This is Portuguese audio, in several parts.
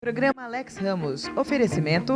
Programa Alex Ramos. Oferecimento.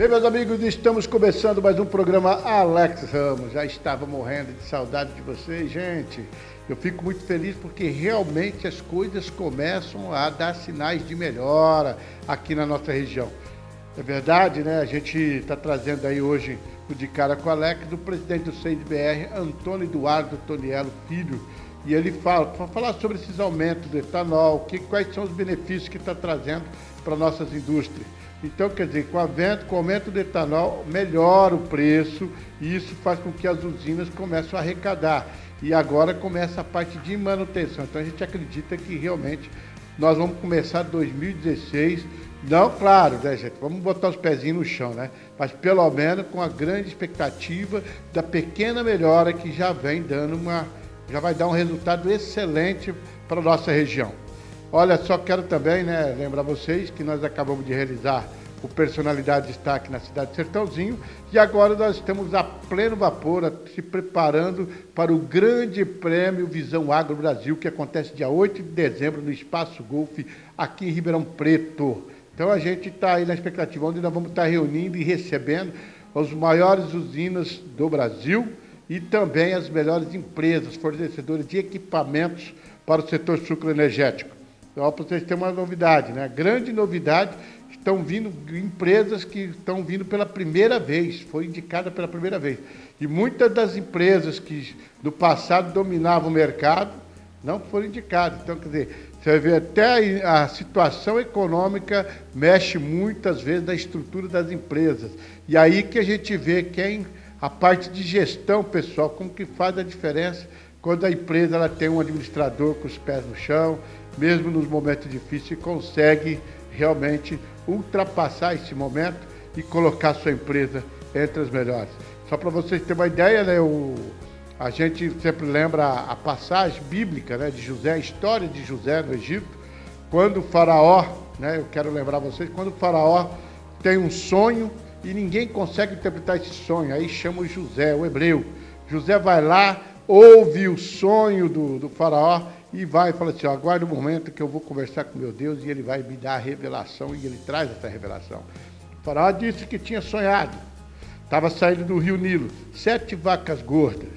Bem, meus amigos, estamos começando mais um programa Alex Ramos. Já estava morrendo de saudade de vocês, gente. Eu fico muito feliz porque realmente as coisas começam a dar sinais de melhora aqui na nossa região. É verdade, né? A gente está trazendo aí hoje o De Cara com Alex, do presidente do CIDBR, Antônio Eduardo Toniello Filho. E ele fala, para falar sobre esses aumentos do etanol, quais são os benefícios que está trazendo para nossas indústrias. Então, quer dizer, com o aumento do etanol, melhora o preço e isso faz com que as usinas comecem a arrecadar. E agora começa a parte de manutenção. Então, a gente acredita que realmente nós vamos começar 2016, não, claro, né, gente? Vamos botar os pezinhos no chão, né? Mas pelo menos com a grande expectativa da pequena melhora que já vem dando já vai dar um resultado excelente para a nossa região. Olha, só quero também, né, lembrar vocês que nós acabamos de realizar o Personalidade de Destaque na cidade de Sertãozinho e agora nós estamos a pleno vapor, se preparando para o grande prêmio Visão Agro Brasil, que acontece dia 8 de dezembro no Espaço Golf, aqui em Ribeirão Preto. Então a gente está aí na expectativa, onde nós vamos estar reunindo e recebendo as maiores usinas do Brasil e também as melhores empresas fornecedoras de equipamentos para o setor sucroenergético. Então, para vocês terem uma novidade, né? Grande novidade, estão vindo empresas que estão vindo pela primeira vez, foi indicada pela primeira vez. E muitas das empresas que no passado dominavam o mercado não foram indicadas. Então, quer dizer, você vai ver até a situação econômica mexe muitas vezes na estrutura das empresas. E aí que a gente vê a parte de gestão, pessoal, como que faz a diferença quando a empresa ela tem um administrador com os pés no chão, mesmo nos momentos difíceis, consegue realmente ultrapassar esse momento e colocar sua empresa entre as melhores. Só para vocês terem uma ideia, né, a gente sempre lembra a passagem bíblica, né, de José, a história de José no Egito, quando o faraó, né, eu quero lembrar vocês, quando o faraó tem um sonho e ninguém consegue interpretar esse sonho, aí chama o José, o hebreu. José vai lá, ouve o sonho do faraó, e vai e fala assim, aguarde um momento que eu vou conversar com meu Deus e ele vai me dar a revelação e ele traz essa revelação. O faraó disse que tinha sonhado, estava saindo do rio Nilo, 7 vacas gordas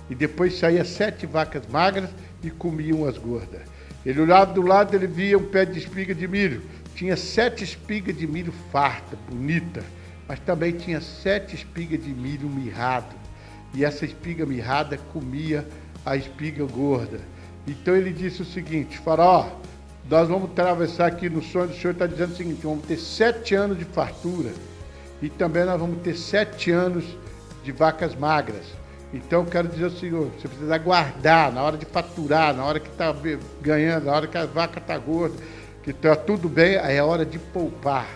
e depois saía 7 vacas magras e comiam as gordas. Ele olhava do lado, ele via um pé de espiga de milho, tinha 7 espigas de milho farta, bonita, mas também tinha 7 espigas de milho mirrado e essa espiga mirrada comia a espiga gorda. Então ele disse o seguinte, faraó, nós vamos atravessar aqui no sonho do senhor, está dizendo o seguinte, vamos ter 7 anos de fartura e também nós vamos ter 7 anos de vacas magras. Então eu quero dizer ao senhor, você precisa aguardar na hora de faturar, na hora que está ganhando, na hora que a vaca está gorda, que está tudo bem, aí é hora de poupar.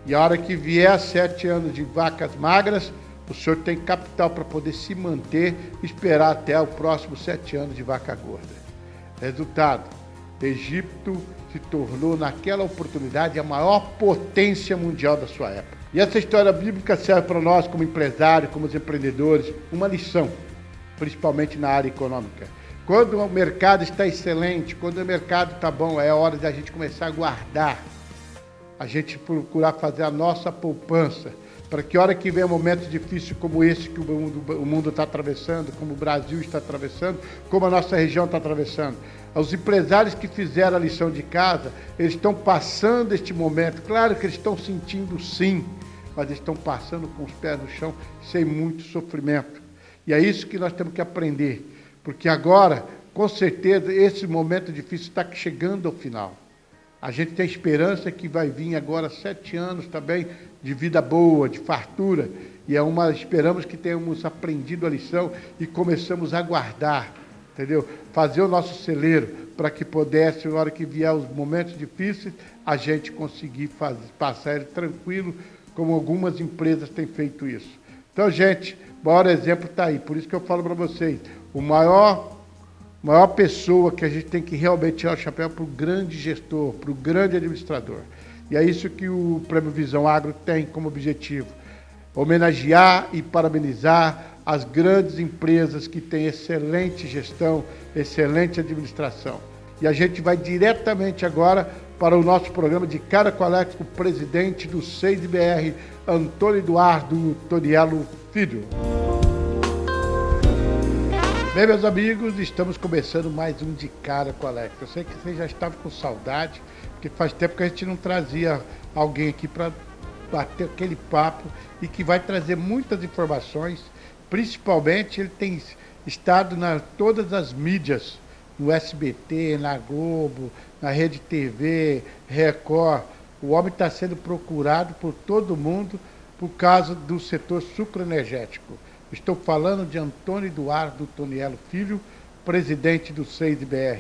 E a hora que vier 7 anos de vacas magras, o senhor tem capital para poder se manter, esperar até o próximo 7 anos de vaca gorda. Resultado, Egito se tornou naquela oportunidade a maior potência mundial da sua época. E essa história bíblica serve para nós como empresários, como empreendedores, uma lição, principalmente na área econômica. Quando o mercado está excelente, quando o mercado está bom, é hora de a gente começar a guardar, a gente procurar fazer a nossa poupança, para que a hora que vem momentos difíceis como esse que o mundo está atravessando, como o Brasil está atravessando, como a nossa região está atravessando, os empresários que fizeram a lição de casa, eles estão passando este momento, claro que eles estão sentindo sim mas estão passando com os pés no chão, sem muito sofrimento. E é isso que nós temos que aprender, porque agora, com certeza, esse momento difícil está chegando ao final. A gente tem esperança que vai vir agora 7 anos também de vida boa, de fartura, e esperamos que tenhamos aprendido a lição e começamos a guardar, entendeu? Fazer o nosso celeiro para que pudesse, na hora que vier os momentos difíceis, a gente conseguir passar ele tranquilo, como algumas empresas têm feito isso. Então, gente, o maior exemplo está aí. Por isso que eu falo para vocês, a maior pessoa que a gente tem que realmente tirar o chapéu para o grande gestor, para o grande administrador. E é isso que o Prêmio Visão Agro tem como objetivo. Homenagear e parabenizar as grandes empresas que têm excelente gestão, excelente administração. E a gente vai diretamente agora para o nosso programa de Cara com Alex, com o presidente do SEIDBR, Antônio Eduardo Toniello Filho. Bem, meus amigos, estamos começando mais um de Cara com Alex. Eu sei que vocês já estavam com saudade, porque faz tempo que a gente não trazia alguém aqui para bater aquele papo e que vai trazer muitas informações. Principalmente, ele tem estado em todas as mídias, no SBT, na Globo, na Rede TV, Record. O homem está sendo procurado por todo mundo por causa do setor sucroenergético. Estou falando de Antônio Eduardo Toniello Filho, presidente do SEIDBR.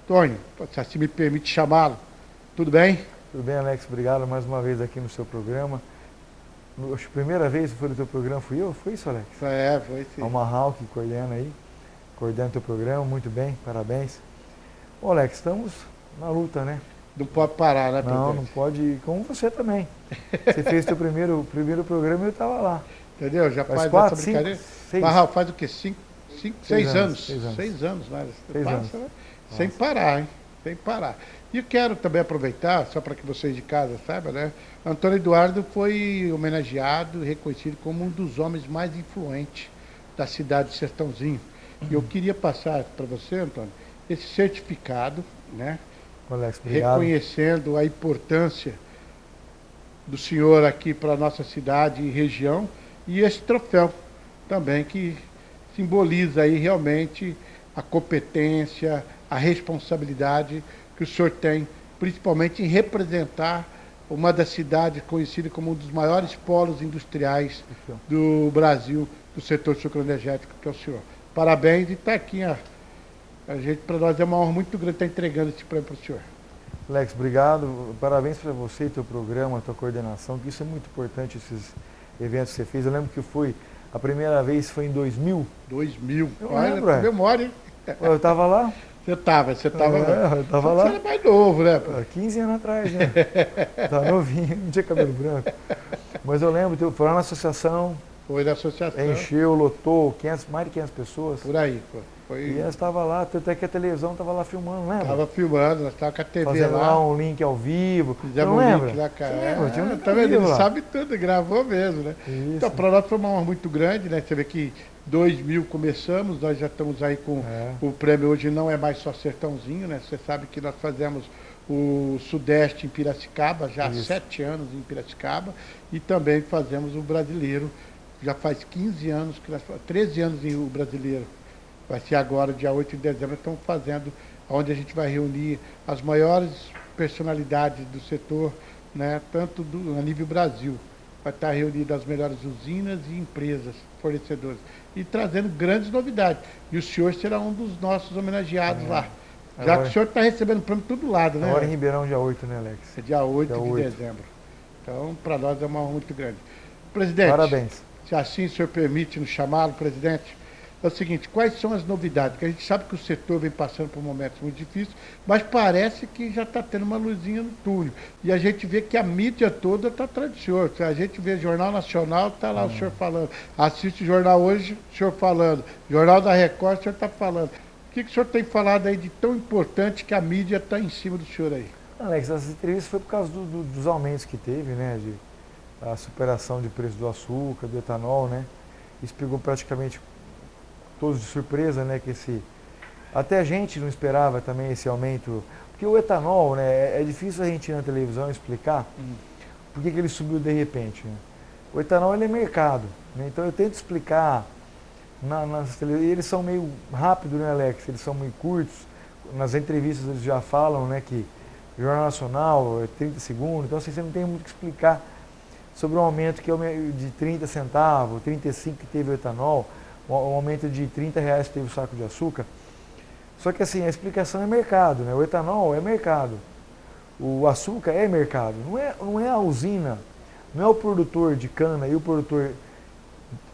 Tônio, se assim me permite chamá-lo, tudo bem? Tudo bem, Alex, obrigado mais uma vez aqui no seu programa. Acho que a primeira vez que foi no teu programa fui eu, foi isso, Alex? Foi sim. É o Marral que coordena o teu programa, muito bem, parabéns. Bom, Alex, estamos na luta, né? Não pode parar, né, presidente? Não pode, como você também. Você fez teu primeiro programa e eu estava lá. Entendeu? Já faz 4, essa brincadeira. 6. Marral, faz o quê? 6 anos. 6 anos. 6 anos, né? 6 anos. Né? Sem parar, hein? Sem parar. E eu quero também aproveitar, só para que vocês de casa saibam, né? Antônio Eduardo foi homenageado e reconhecido como um dos homens mais influentes da cidade de Sertãozinho. E eu queria passar para você, Antônio, esse certificado, né? Alex, obrigado. Reconhecendo a importância do senhor aqui para a nossa cidade e região, e esse troféu também que simboliza aí realmente a competência, a responsabilidade que o senhor tem, principalmente em representar uma das cidades conhecida como um dos maiores polos industriais do Brasil, do setor sucroenergético, que é o senhor. Parabéns, e está aqui, para nós é uma honra muito grande estar entregando esse prêmio para o senhor. Alex, obrigado. Parabéns para você e teu programa, tua coordenação, que isso é muito importante, esses eventos que você fez. Eu lembro que a primeira vez foi em 2000. 2000. Olha, lembro, memória, hein? Eu estava lá. Você estava eu estava lá. Você era mais novo, né? 15 anos atrás, né? Estava novinho, não tinha cabelo branco. Mas eu lembro, foi lá na associação. Foi na associação. Encheu, lotou, mais de 500 pessoas. Por aí, foi. E nós estava lá, até que a televisão estava lá filmando, lembra? Estava filmando, nós estávamos com a TV fazendo lá. Um link ao vivo. Fizemos não um lembra? link lá, cara. Tinha um link tá vendo? Ele lá. sabe tudo, gravou mesmo, né? Isso. Então, para nós foi uma honra muito grande, né? Você vê que 2000 começamos, nós já estamos aí com o prêmio, hoje não é mais só Sertãozinho, né? Você sabe que nós fazemos o Sudeste em Piracicaba, já há 7 anos em Piracicaba, e também fazemos o Brasileiro, já faz 15 anos, 13 anos em o Brasileiro. Vai ser agora, dia 8 de dezembro, estamos fazendo, onde a gente vai reunir as maiores personalidades do setor, né? Tanto a nível Brasil. Vai estar reunido as melhores usinas e empresas, fornecedores, e trazendo grandes novidades. E o senhor será um dos nossos homenageados lá. Já agora, que o senhor está recebendo prêmio de todo lado, né? Agora em Ribeirão, dia 8, né, Alex? É dia 8 de dezembro. Então, para nós é uma honra muito grande. Presidente, parabéns. Se assim o senhor permite nos chamá-lo, presidente, é o seguinte, quais são as novidades? Porque a gente sabe que o setor vem passando por momentos muito difíceis, mas parece que já está tendo uma luzinha no túnel. E a gente vê que a mídia toda está atrás do senhor. A gente vê Jornal Nacional, está lá o senhor falando. Assiste o Jornal Hoje, o senhor falando. Jornal da Record, o senhor está falando. O que o senhor tem falado aí de tão importante que a mídia está em cima do senhor aí? Alex, essa entrevista foi por causa dos aumentos que teve, né? A superação de preço do açúcar, do etanol, né? Isso pegou praticamente todos de surpresa, né, até a gente não esperava também esse aumento, porque o etanol, né, é difícil a gente ir na televisão explicar, por que ele subiu de repente? Né? O etanol ele é mercado, né? Então eu tento explicar, e eles são meio rápidos, né, Alex? Eles são meio curtos, nas entrevistas eles já falam, né, que Jornal Nacional é 30 segundos, então assim, você não tem muito o que explicar sobre o aumento que de 30 centavos, 35 que teve o etanol, o aumento de R$30 que teve o saco de açúcar. Só que assim, a explicação é mercado, né? O etanol é mercado, o açúcar é mercado, não é a usina, não é o produtor de cana e o produtor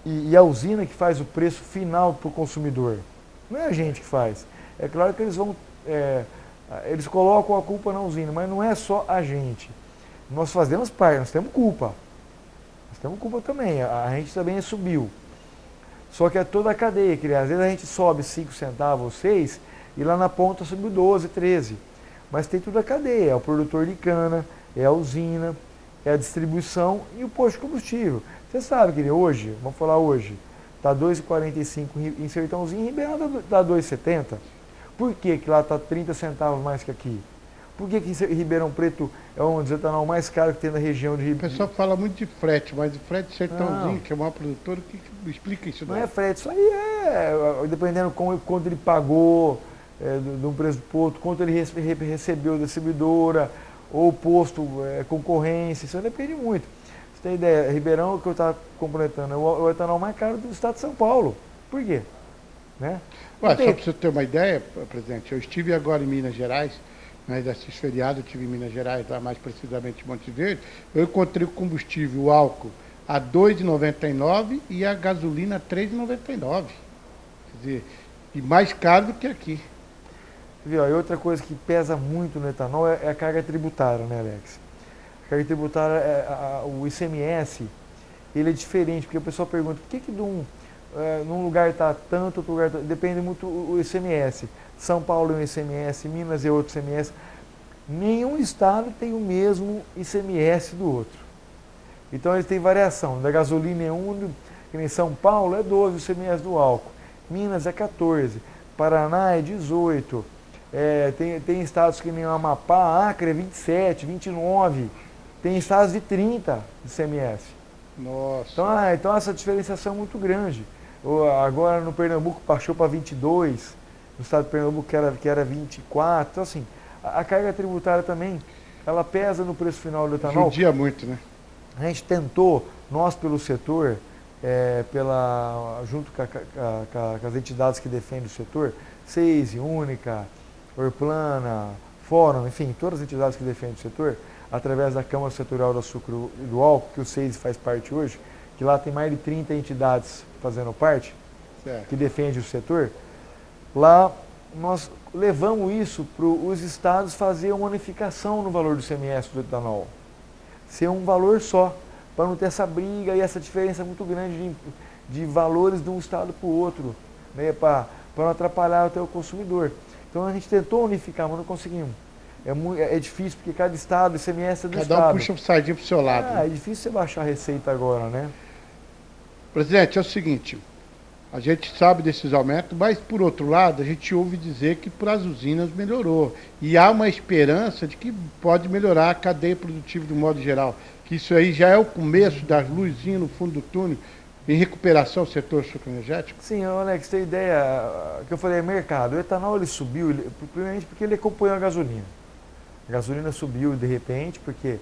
e a usina que faz o preço final para o consumidor. Não é a gente que faz. É claro que eles colocam a culpa na usina, mas não é só a gente. Nós fazemos parte, nós temos culpa. Nós temos culpa também, a gente também subiu. Só que é toda a cadeia, que às vezes a gente sobe 5 centavos ou 6 e lá na ponta subiu 12, 13. Mas tem toda a cadeia, é o produtor de cana, é a usina, é a distribuição e o posto de combustível. Você sabe que hoje, vamos falar hoje, está 2,45 em Sertãozinho, em Ribeirão está 2,70. Por que lá está 30 centavos mais que aqui? Por que em Ribeirão Preto é onde o etanol mais caro que tem na região de Ribeirão? O pessoal fala muito de frete, mas o frete de Sertãozinho, que é o maior produtor, que explica isso daí? Não é frete, isso aí dependendo quanto ele pagou de um preço do posto, quanto ele recebeu da distribuidora, ou posto, concorrência, isso depende muito. Você tem ideia, Ribeirão, que eu estava completando, é o etanol mais caro do estado de São Paulo. Por quê? Né? Ué, só para você ter uma ideia, presidente, eu estive agora em Minas Gerais, né, desses feriados, eu estive em Minas Gerais, lá mais precisamente em Monte Verde, eu encontrei o combustível, o álcool, a R$ 2,99 e a gasolina a R$ 3,99. Quer dizer, e mais caro do que aqui. Viu? E outra coisa que pesa muito no etanol é a carga tributária, né, Alex? A carga tributária, o ICMS, ele é diferente, porque o pessoal pergunta, por que num lugar está tanto, outro lugar depende muito o ICMS. São Paulo é um ICMS, Minas é outro ICMS. Nenhum estado tem o mesmo ICMS do outro. Então ele tem variação. Da gasolina é 1, que nem São Paulo é 12 o ICMS do álcool. Minas é 14, Paraná é 18. Tem estados que nem o Amapá, Acre é 27, 29. Tem estados de 30 de ICMS. Nossa. Então essa diferenciação é muito grande. Agora no Pernambuco baixou para 22, no estado de Pernambuco que era 24. Então assim, a carga tributária também, ela pesa no preço final do etanol. Judia muito, né? A gente tentou, nós pelo setor, junto com as entidades que defendem o setor, SEISE, Única, Orplana, Fórum, enfim, todas as entidades que defendem o setor, através da Câmara Setorial do Açúcar e do Álcool, que o SEISE faz parte hoje, que lá tem mais de 30 entidades fazendo parte, certo, que defende o setor, lá nós levamos isso para os estados fazer uma unificação no valor do ICMS do etanol. Ser um valor só, para não ter essa briga e essa diferença muito grande de valores de um estado para o outro, né, para não atrapalhar até o consumidor. Então a gente tentou unificar, mas não conseguimos. É difícil, porque cada estado, o ICMS é do estado. Cada um puxa o sardinha para o seu lado. É difícil você baixar a receita agora, né? Presidente, é o seguinte, a gente sabe desses aumentos, mas por outro lado, a gente ouve dizer que para as usinas melhorou. E há uma esperança de que pode melhorar a cadeia produtiva de um modo geral. Que isso aí já é o começo das luzinhas no fundo do túnel, em recuperação do setor sucroenergético? Sim, Alex, tem ideia, que eu falei, mercado. O etanol ele subiu, primeiramente porque ele acompanhou a gasolina. A gasolina subiu de repente, porque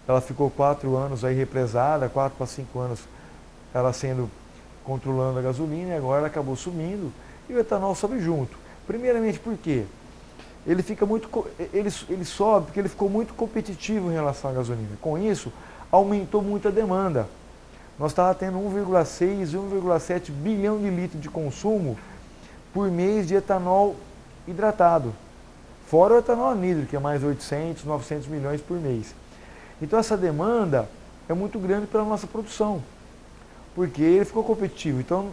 ela ficou 4 anos aí represada, 4 para 5 anos ela sendo controlando a gasolina, e agora ela acabou sumindo e o etanol sobe junto. Primeiramente por quê? Ele sobe porque ele ficou muito competitivo em relação à gasolina. Com isso, aumentou muito a demanda. Nós estávamos tendo 1,6, 1,7 bilhão de litros de consumo por mês de etanol hidratado. Fora o etanol anidro, que é mais 800, 900 milhões por mês. Então essa demanda é muito grande pela nossa produção, porque ele ficou competitivo. Então,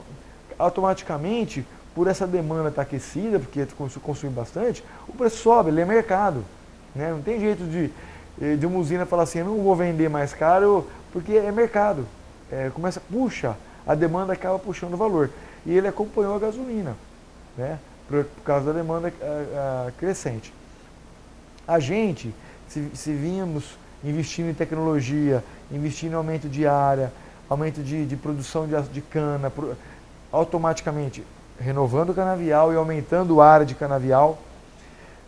automaticamente, por essa demanda estar aquecida, porque consome bastante, o preço sobe, ele é mercado. Né? Não tem jeito de uma usina falar assim, eu não vou vender mais caro, porque é mercado. Puxa, a demanda acaba puxando o valor. E ele acompanhou a gasolina, né? Por causa da demanda crescente. A gente, se vínhamos investindo em tecnologia, investindo em aumento de área, aumento de produção de cana, automaticamente renovando o canavial e aumentando a área de canavial,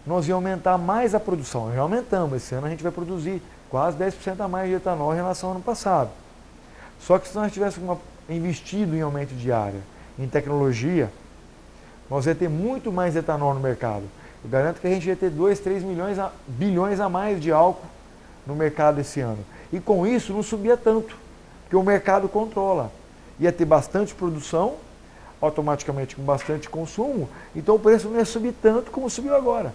nós íamos aumentar mais a produção. Já aumentamos, esse ano a gente vai produzir quase 10% a mais de etanol em relação ao ano passado. Só que se nós tivéssemos investido em aumento de área, em tecnologia, nós ia ter muito mais etanol no mercado. Eu garanto que a gente ia ter 2, 3 bilhões a mais de álcool no mercado esse ano. E com isso não subia tanto, porque o mercado controla. Ia ter bastante produção, automaticamente com bastante consumo, então o preço não ia subir tanto como subiu agora.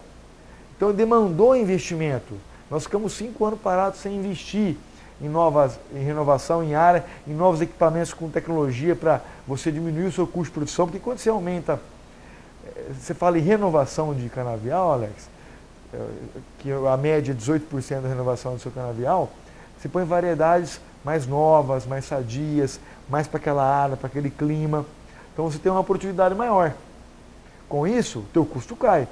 Então demandou investimento. Nós ficamos 5 anos parados sem investir em renovação, em área, em novos equipamentos com tecnologia para você diminuir o seu custo de produção, porque quando você aumenta, você fala em renovação de canavial, Alex, que a média é 18% da renovação do seu canavial, você põe variedades mais novas, mais sadias, mais para aquela área, para aquele clima. Então você tem uma produtividade maior. Com isso, o teu custo cai.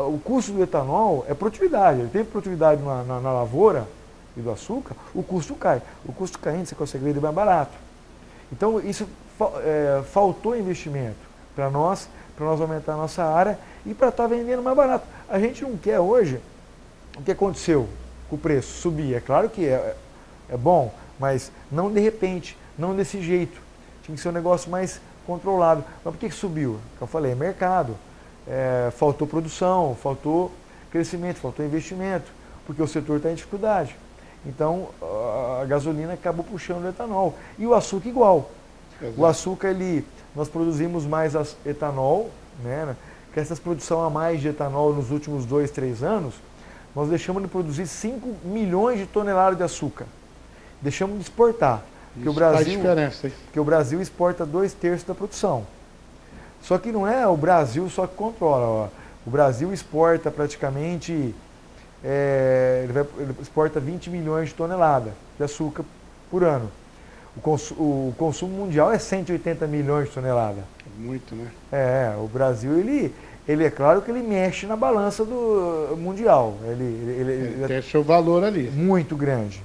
O custo do etanol é produtividade. Ele tem produtividade na lavoura e do açúcar, o custo cai. O custo caindo, você consegue vender mais barato. Então isso faltou investimento para nós aumentar a nossa área e para estar vendendo mais barato. A gente não quer hoje, o que aconteceu com o preço? Subir. É claro que é bom, mas não de repente, não desse jeito. Tinha que ser um negócio mais controlado. Mas por que subiu? Eu falei, mercado. Faltou produção, faltou crescimento, faltou investimento, porque o setor está em dificuldade. Então a gasolina acabou puxando o etanol. E o açúcar igual. Exato. O açúcar, nós produzimos mais etanol, né? Que essas produção a mais de etanol nos últimos 2, 3 anos, nós deixamos de produzir 5 milhões de toneladas de açúcar. Deixamos de exportar. Porque faz diferença, hein? Porque o Brasil exporta 2/3 da produção. Só que não é o Brasil só que controla. Ó. O Brasil exporta praticamente, ele exporta 20 milhões de toneladas de açúcar por ano. O consumo mundial é 180 milhões de toneladas. Muito, né? O Brasil, ele é claro que ele mexe na balança do mundial. Ele tem seu valor ali. Muito grande.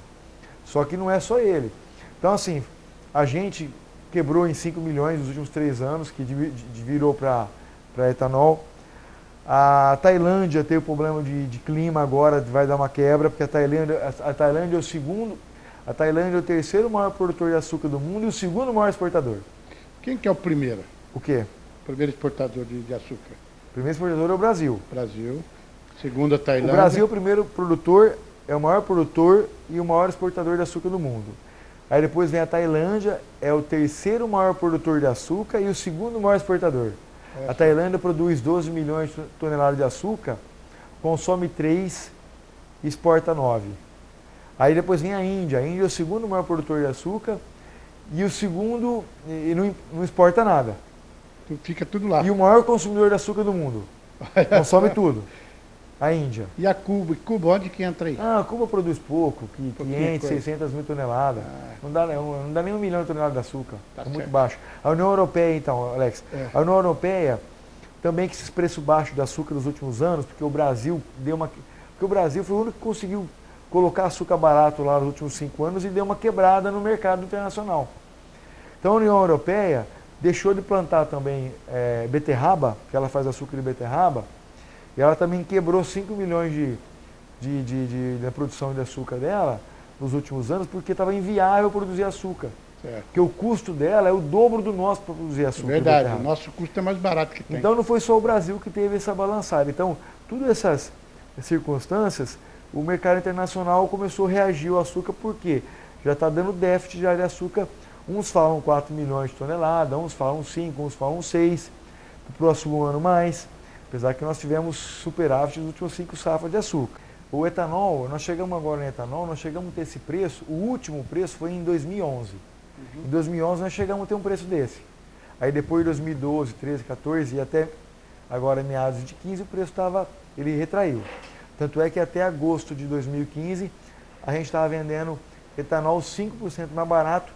Só que não é só ele. Então, assim, a gente quebrou em 5 milhões nos últimos 3 anos, que virou para etanol. A Tailândia tem o problema de clima agora, vai dar uma quebra, porque a Tailândia é o terceiro maior produtor de açúcar do mundo e o segundo maior exportador. Quem que é o primeiro? O quê? O primeiro exportador de açúcar. O primeiro exportador é o Brasil. Brasil. Segundo a Tailândia. O Brasil é o primeiro produtor, é o maior produtor e o maior exportador de açúcar do mundo. Aí depois vem a Tailândia, é o terceiro maior produtor de açúcar e o segundo maior exportador. A Tailândia produz 12 milhões de toneladas de açúcar, consome 3 e exporta 9. Aí depois vem a Índia é o segundo maior produtor de açúcar e o segundo e não exporta nada. Fica tudo lá. E o maior consumidor de açúcar do mundo. Consome tudo. A Índia. E a Cuba? E Cuba, onde que entra aí? A Cuba produz pouco, 500, 600 mil toneladas. Não dá nem 1 milhão de toneladas de açúcar. É muito baixo. A União Europeia, então, Alex, a União Europeia também que esses preços baixos de açúcar nos últimos anos, porque o Brasil foi o único que conseguiu colocar açúcar barato lá nos últimos 5 anos e deu uma quebrada no mercado internacional. Então a União Europeia deixou de plantar também beterraba, que ela faz açúcar de beterraba, e ela também quebrou 5 milhões da produção de açúcar dela nos últimos anos, porque estava inviável produzir açúcar. Certo. Porque o custo dela é o dobro do nosso para produzir açúcar. Verdade, o nosso custo é mais barato que tem. Então não foi só o Brasil que teve essa balançada. Então, todas essas circunstâncias, o mercado internacional começou a reagir ao açúcar, porque já está dando déficit já de açúcar. Uns falam 4 milhões de toneladas, uns falam 5, uns falam 6, no próximo ano mais. Apesar que nós tivemos superávit nos últimos 5 safras de açúcar. O etanol, nós chegamos agora em etanol, nós chegamos a ter esse preço, o último preço foi em 2011. Em 2011 nós chegamos a ter um preço desse. Aí depois de 2012, 13, 14 e até agora meados de 15 o preço ele retraiu. Tanto é que até agosto de 2015 a gente estava vendendo etanol 5% mais barato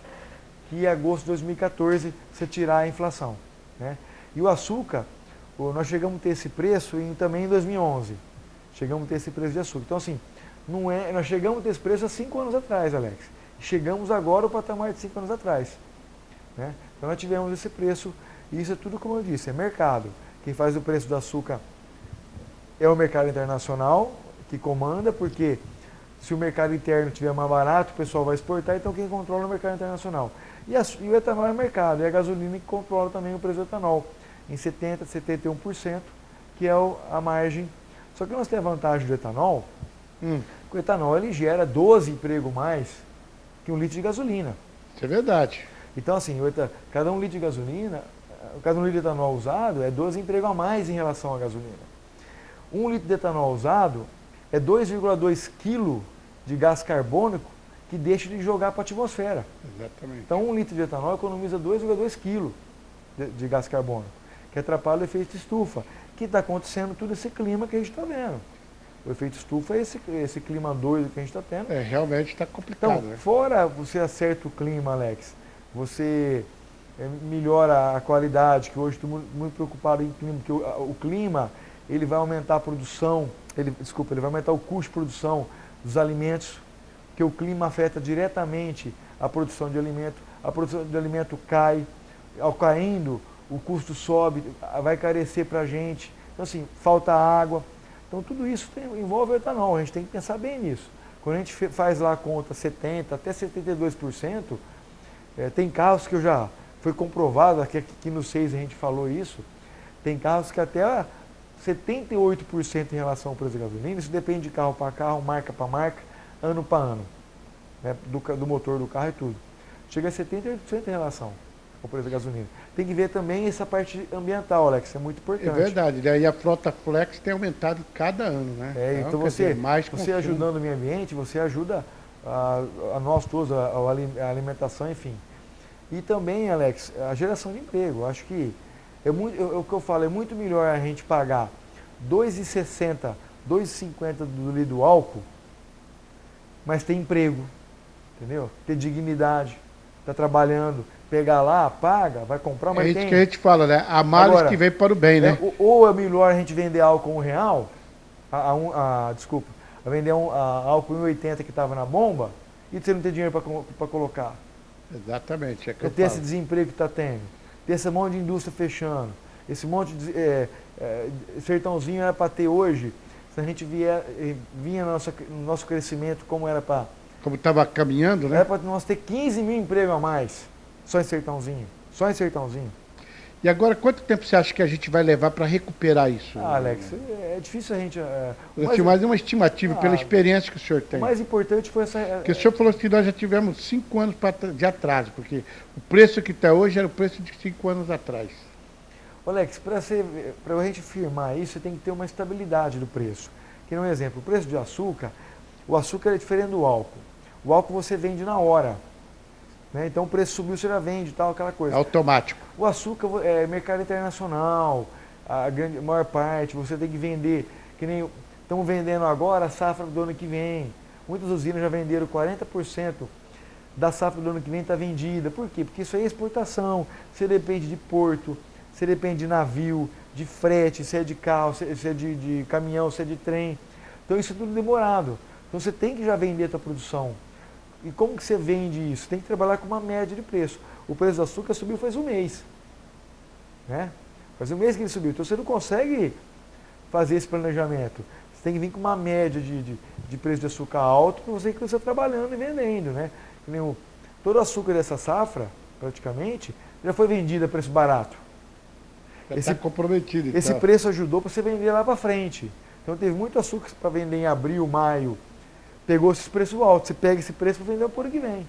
que em agosto de 2014 se tirar a inflação. Né? E o açúcar, nós chegamos a ter esse preço também em 2011. Chegamos a ter esse preço de açúcar. Então assim, não é, nós chegamos a ter esse preço há 5 anos atrás, Alex. Chegamos agora ao patamar de 5 anos atrás. Né? Então nós tivemos esse preço, e isso é tudo como eu disse, é mercado. Quem faz o preço do açúcar é o mercado internacional, que comanda, porque se o mercado interno estiver mais barato, o pessoal vai exportar, então quem controla é o mercado internacional. E o etanol é mercado, é a gasolina que controla também o preço do etanol, em 70%, 71%, que é a margem. Só que nós temos a vantagem do etanol, que o etanol ele gera 12 empregos mais que 1 litro de gasolina. Isso é verdade. Então, assim, cada 1 litro de gasolina, cada 1 litro de etanol usado é 12 empregos a mais em relação à gasolina. 1 litro de etanol usado é 2,2 kg de gás carbônico que deixa de jogar para a atmosfera. Exatamente. Então, 1 litro de etanol economiza 2,2 kg de gás carbônico, que atrapalha o efeito estufa, que está acontecendo todo esse clima que a gente está vendo. O efeito estufa é esse clima doido que a gente está tendo. É, realmente está complicado. Então, fora você acerta o clima, Alex, você melhora a qualidade, que hoje estou muito preocupado em clima, porque o clima ele vai aumentar a produção, ele vai aumentar o custo de produção dos alimentos, que o clima afeta diretamente a produção de alimento cai, ao caindo o custo sobe, vai carecer para a gente, então assim, falta água, então tudo isso envolve o etanol, a gente tem que pensar bem nisso. Quando a gente faz lá a conta 70% até 72%, tem carros que foi comprovado, aqui no 6 a gente falou isso, tem carros que até 78% em relação ao preço da gasolina, isso depende de carro para carro, marca para marca, ano para ano, né, do motor do carro e tudo. Chega a 78% em relação ao preço da gasolina. Tem que ver também essa parte ambiental, Alex, é muito importante. É verdade, e a frota flex tem aumentado cada ano, né? Então você ajudando o meio ambiente, você ajuda a nós todos, a alimentação, enfim. E também, Alex, a geração de emprego. Acho que o que eu falo, é muito melhor a gente pagar R$ 2,60, R$ 2,50 do litro do álcool, mas ter emprego, entendeu? Ter dignidade, tá trabalhando, pegar lá, paga, vai comprar, mas tem. É isso que a gente fala, né? Há males que vem para o bem, né? Ou é melhor a gente vender álcool R$ 1,00, desculpa, vender álcool em 1,80 que estava na bomba, e você não ter dinheiro para colocar. Exatamente, é que ter eu esse desemprego que está tendo, ter esse monte de indústria fechando, esse monte de sertãozinho era para ter hoje, se a gente vinha no nosso crescimento como era para... Como estava caminhando, né? Era para nós ter 15 mil empregos a mais, só em sertãozinho. E agora, quanto tempo você acha que a gente vai levar para recuperar isso? Alex, é difícil a gente... Eu tinha mais uma estimativa pela experiência que o senhor tem. O mais importante foi essa... Porque o senhor falou que nós já tivemos 5 anos de atraso, porque o preço que está hoje era o preço de 5 anos atrás. Alex, para a gente firmar isso, você tem que ter uma estabilidade do preço. Que um exemplo, o preço de açúcar, o açúcar é diferente do álcool. O álcool você vende na hora. Né? Então o preço subiu, você já vende, tal, aquela coisa. É automático. O açúcar é mercado internacional, a maior parte, você tem que vender, que nem estamos vendendo agora a safra do ano que vem. Muitas usinas já venderam 40% da safra do ano que vem está vendida. Por quê? Porque isso aí é exportação, você depende de porto, você depende de navio, de frete, se é de carro, se é de caminhão, se é de trem. Então isso é tudo demorado. Então você tem que já vender a tua produção. E como que você vende isso? Tem que trabalhar com uma média de preço. O preço do açúcar subiu faz um mês. Né? Faz um mês que ele subiu. Então você não consegue fazer esse planejamento. Você tem que vir com uma média de preço de açúcar alto para você começar trabalhando e vendendo. Né? Todo o açúcar dessa safra, praticamente, já foi vendido a preço barato. Já está comprometido. Então. Esse preço ajudou para você vender lá para frente. Então teve muito açúcar para vender em abril, maio. Pegou esses preços altos, você pega esse preço para vender por ano que vem.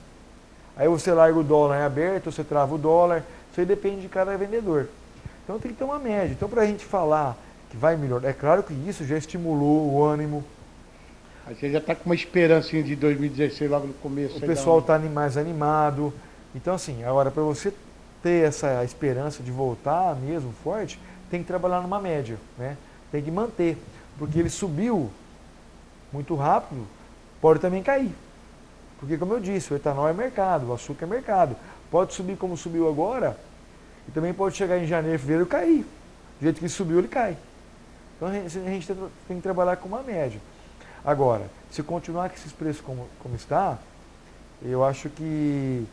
Aí você larga o dólar em aberto, você trava o dólar, isso aí depende de cada vendedor. Então tem que ter uma média. Então para a gente falar que vai melhorar, é claro que isso já estimulou o ânimo. A gente já está com uma esperança de 2016 logo no começo. O pessoal está mais animado. Então assim, agora para você ter essa esperança de voltar mesmo forte, tem que trabalhar numa média, né? Tem que manter, porque ele subiu muito rápido, pode também cair. Porque, como eu disse, o etanol é mercado, o açúcar é mercado. Pode subir como subiu agora, e também pode chegar em janeiro, fevereiro e cair. Do jeito que subiu, ele cai. Então, a gente tem que trabalhar com uma média. Agora, Se continuar com esses preços como está, eu acho que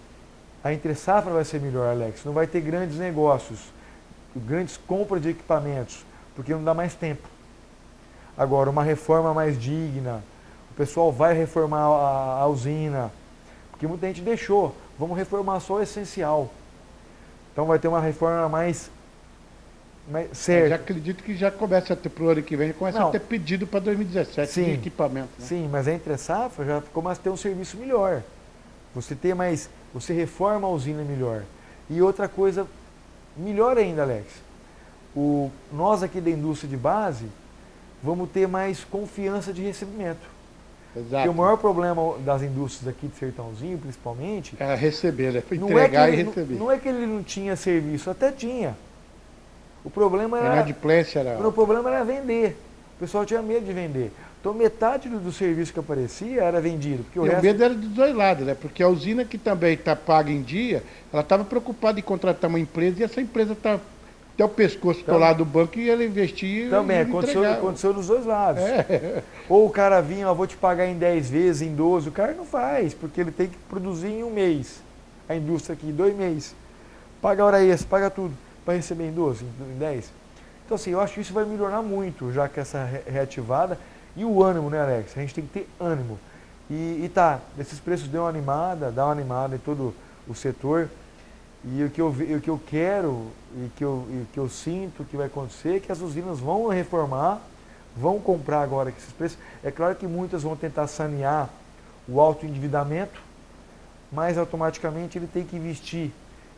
a entre-safra vai ser melhor, Alex. Não vai ter grandes negócios, grandes compras de equipamentos, porque não dá mais tempo. Agora, uma reforma mais digna, o pessoal vai reformar a usina, porque muita gente deixou, vamos reformar só o essencial. Então vai ter uma reforma mais certa. Eu já acredito que já começa a ter, pro ano que vem, começa a ter pedido para 2017 de equipamento. Né? Sim, mas a entre-safra já começa a ter um serviço melhor. Você reforma a usina melhor. E outra coisa, melhor ainda, Alex, nós aqui da indústria de base, vamos ter mais confiança de recebimento. Exato. Porque o maior problema das indústrias aqui de Sertãozinho, principalmente... É receber, né? Entregar e receber. Não é que ele não tinha serviço, até tinha. O problema era... O problema era vender. O pessoal tinha medo de vender. Então metade do serviço que aparecia era vendido. Porque o medo era dos dois lados, né? Porque a usina que também está paga em dia, ela estava preocupada em contratar uma empresa e essa empresa está até o pescoço do lado do banco e ela investia. Também, aconteceu dos dois lados. Ou o cara vinha, vou te pagar em 10 vezes, em 12, o cara não faz, porque ele tem que produzir em um mês. A indústria aqui, 2 meses. Paga a hora extra, paga tudo, para receber em 12, em 10. Então assim, eu acho que isso vai melhorar muito, já que essa reativada. E o ânimo, né, Alex? A gente tem que ter ânimo. Esses preços dão uma animada em todo o setor. E o que eu quero e que eu sinto que vai acontecer é que as usinas vão reformar, vão comprar agora com esses preços. É claro que muitas vão tentar sanear o alto endividamento, mas automaticamente ele tem que investir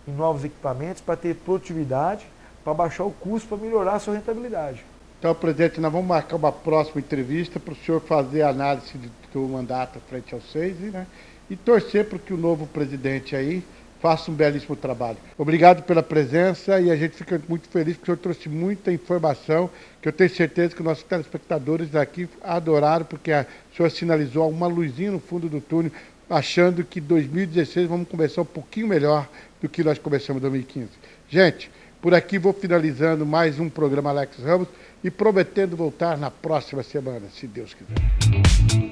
em novos equipamentos para ter produtividade, para baixar o custo, para melhorar a sua rentabilidade. Então, presidente, nós vamos marcar uma próxima entrevista para o senhor fazer a análise do mandato frente ao SEIS, né? E torcer para que o novo presidente aí faça um belíssimo trabalho. Obrigado pela presença e a gente fica muito feliz porque o senhor trouxe muita informação que eu tenho certeza que nossos telespectadores aqui adoraram, porque o senhor sinalizou uma luzinha no fundo do túnel, achando que 2016 vamos começar um pouquinho melhor do que nós começamos em 2015. Gente, por aqui vou finalizando mais um programa Alex Ramos e prometendo voltar na próxima semana, se Deus quiser.